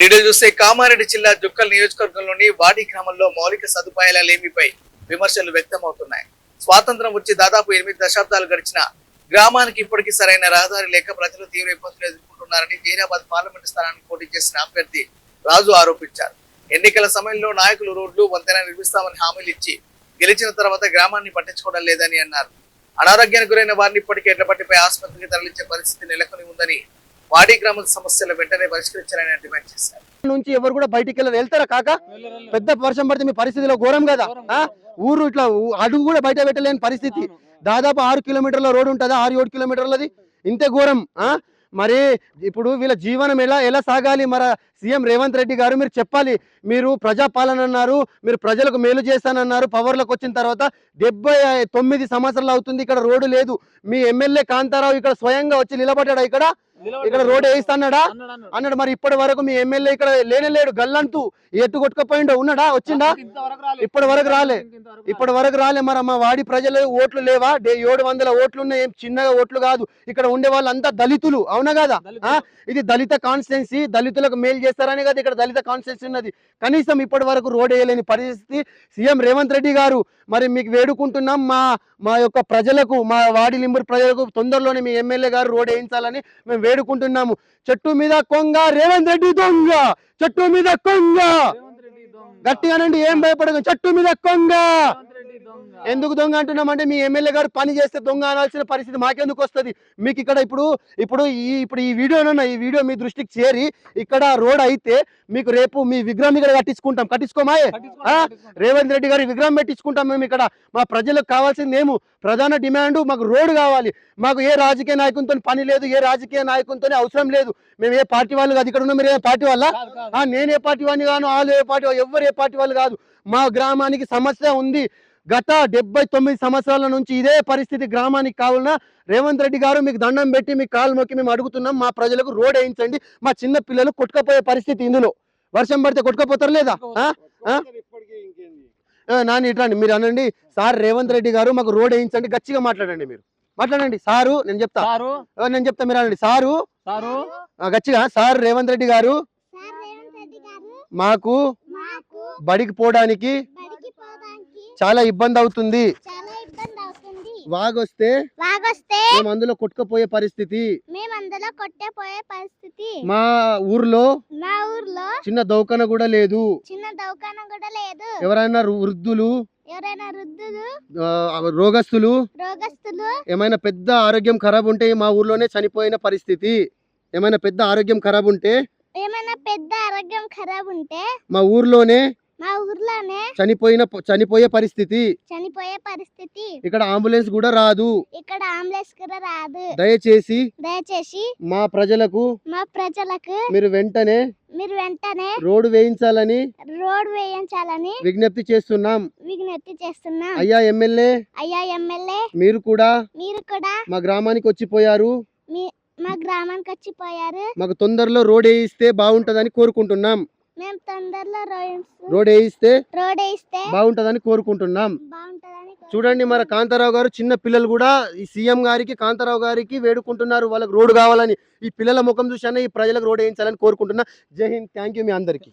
Video చూస్తే కామారెడ్డి జిల్లా జుక్కల్ నియోజకవర్గంలోని వాడి గ్రామంలో మౌలిక సదుపాయాల లేమిపై విమర్శలు వ్యక్తమవుతున్నాయి. స్వాతంత్రం వచ్చి దాదాపు 8 దశాబ్దాలు గడిచిన గ్రామానికి ఇప్పటికీ సరైన రహదారి లేక ప్రజలు తీవ్ర ఇబ్బందులు ఎదుర్కొంటున్నారని జైరాబాద్ పార్లమెంటు స్థానానికి పోటీ చేసిన అభ్యర్థి రాజు ఆరోపించారు. ఎన్నికల సమయంలో నాయకులు రోడ్లు వంతెన నిర్మిస్తామని హామీలు ఇచ్చి గెలిచిన తర్వాత గ్రామాన్ని పట్టించుకోవడం లేదని అన్నారు. అనారోగ్యానికి గురైన వారిని ఇప్పటికే ఎడ్లపట్టిపై ఆసుపత్రికి తరలించే పరిస్థితి నెలకొని ఉందని వాడి గ్రామ సమస్యలు వెంటనే పరిష్కరించాలని డిమాండ్ చేశారు. నుంచి ఎవరు కూడా బయటికి వెళ్తారా కాక? పెద్ద వర్షం పడితే మీ పరిస్థితిలో ఘోరం కదా. ఊరు ఇట్లా అడుగు కూడా బయట పెట్టలేని పరిస్థితి. దాదాపు 6 కిలోమీటర్ల రోడ్డు ఉంటుందా? 6-7 కిలోమీటర్లది. ఇంతే ఘోరం. మరి ఇప్పుడు వీళ్ళ జీవనం ఎలా సాగాలి? మరి సీఎం రేవంత్ రెడ్డి గారు మీరు చెప్పాలి. మీరు ప్రజాపాలన అన్నారు, మీరు ప్రజలకు మేలు చేస్తానన్నారు. పవర్లోకి వచ్చిన తర్వాత 79 సంవత్సరాలు అవుతుంది, ఇక్కడ రోడ్డు లేదు. మీ ఎమ్మెల్యే కాంతారావు ఇక్కడ స్వయంగా వచ్చి నిలబడ్డా? ఇక్కడ రోడ్ వేయిస్తాడా అన్నాడు. మరి ఇప్పటి వరకు మీ ఎమ్మెల్యే ఇక్కడ లేనేలేడు. గల్లంతూ ఎత్తు కొట్టుకపోయిండో ఉన్నాడా? వచ్చిండా? ఇప్పటి వరకు రాలే. మరి మా వాడి ప్రజలు ఓట్లు లేవా? 700 ఓట్లు ఉన్నాయి. ఏం చిన్నగా ఓట్లు కాదు. ఇక్కడ ఉండే వాళ్ళంతా దళితులు, అవునా కదా? ఇది దళిత కాన్స్టిట్యున్సీ. దళితులకు మేలు చేస్తారని కదా ఇక్కడ దళిత కాన్స్టిట్యున్సీ ఉన్నది. కనీసం ఇప్పటి వరకు రోడ్ వేయలేని పరిస్థితి. సీఎం రేవంత్ రెడ్డి గారు మరి మీకు వేడుకుంటున్నాం, మా యొక్క ప్రజలకు, మా వాడి లింబూరు ప్రజలకు తొందరలోనే మీ ఎమ్మెల్యే గారు రోడ్ వేయించాలని మేము వేడుకుంటున్నాము. చెట్టు మీద కొంగ రేవంత్ రెడ్డి దొంగ, చెట్టు మీద కొంగ. గట్టిగానండి, ఏం భయపడదు. చెట్టు మీద కొంగ. ఎందుకు దొంగ అంటున్నామంటే మీ ఎమ్మెల్యే గారు పని చేస్తే దొంగ అనాల్సిన పరిస్థితి మాకెందుకు వస్తుంది? మీకు ఇక్కడ ఇప్పుడు ఈ వీడియో మీ దృష్టికి చేరి ఇక్కడ రోడ్ అయితే మీకు రేపు మీ విగ్రహం ఇక్కడ కట్టించుకోమాయే. రేవంత్ రెడ్డి గారి విగ్రహం పెట్టించుకుంటాం మేము ఇక్కడ. మా ప్రజలకు కావాల్సింది మేము ప్రధాన డిమాండ్ మాకు రోడ్డు కావాలి. మాకు ఏ రాజకీయ నాయకునితో పని లేదు, ఏ రాజకీయ నాయకునితో అవసరం లేదు. మేము ఏ పార్టీ వాళ్ళు కాదు. ఇక్కడ ఉన్న మీరు ఏ పార్టీ వల్ల? నేను ఏ పార్టీ వాడిని కాను, వాళ్ళు ఏ పార్టీ, ఎవరు ఏ పార్టీ వాళ్ళు కాదు. మా గ్రామానికి సమస్య ఉంది. గత 79 సంవత్సరాల నుంచి ఇదే పరిస్థితి గ్రామానికి. కావాలన్నా రేవంత్ రెడ్డి గారు మీకు దండం పెట్టి మీకు కాలు మొక్కి మేము అడుగుతున్నాం, మా ప్రజలకు రోడ్ వేయించండి. మా చిన్న పిల్లలు కొట్టుకపోయే పరిస్థితి. ఇందులో వర్షం పడితే కొట్టుకపోతారు లేదా? నాని ఇట్లా మీరు అనండి, సార్ రేవంత్ రెడ్డి గారు మాకు రోడ్ వేయించండి. గట్టిగా మాట్లాడండి, మీరు మాట్లాడండి. సారు నేను చెప్తా మీరు అనండి. సారు గట్టిగా, సార్ రేవంత్ రెడ్డి గారు మాకు బడికి పోవడానికి చాలా ఇబ్బంది అవుతుంది. వాగొస్తే మేము అందులో కొట్టుకుపోయే పరిస్థితి. మా ఊర్లో చిన్న దౌకాన కూడా లేదు. ఎవరైనా వృద్ధులు, రోగస్తులు ఏమైనా పెద్ద ఆరోగ్యం ఖరాబ్ ఉంటే మా ఊర్లోనే చనిపోయిన పరిస్థితి. ఏమైనా పెద్ద ఆరోగ్యం ఖరాబ్ ఉంటే మా ఊర్లోనే చనిపోయే పరిస్థితి. ఇక్కడ అంబులెన్స్ కూడా రాదు. దయచేసి మా ప్రజలకు మీరు వెంటనే రోడ్డు వేయించాలని విజ్ఞప్తి చేస్తున్నాం. అయ్యా ఎమ్మెల్యే, మీరు కూడా మా గ్రామానికి వచ్చిపోయారు. మాకు తొందరలో రోడ్ వేయిస్తే బాగుంటదని కోరుకుంటున్నాం. రోడ్ వేయిస్తే బాగుంటదని కోరుకుంటున్నాం. చూడండి, మరి కాంతారావు గారు చిన్న పిల్లలు కూడా ఈ సీఎం గారికి, కాంతారావు గారికి వేడుకుంటున్నారు వాళ్ళకి రోడ్డు కావాలని. ఈ పిల్లల ముఖం చూసానే ఈ ప్రజలకు రోడ్ వేయించాలని కోరుకుంటున్నా. జై హింద్. థ్యాంక్ యూ మీ అందరికి.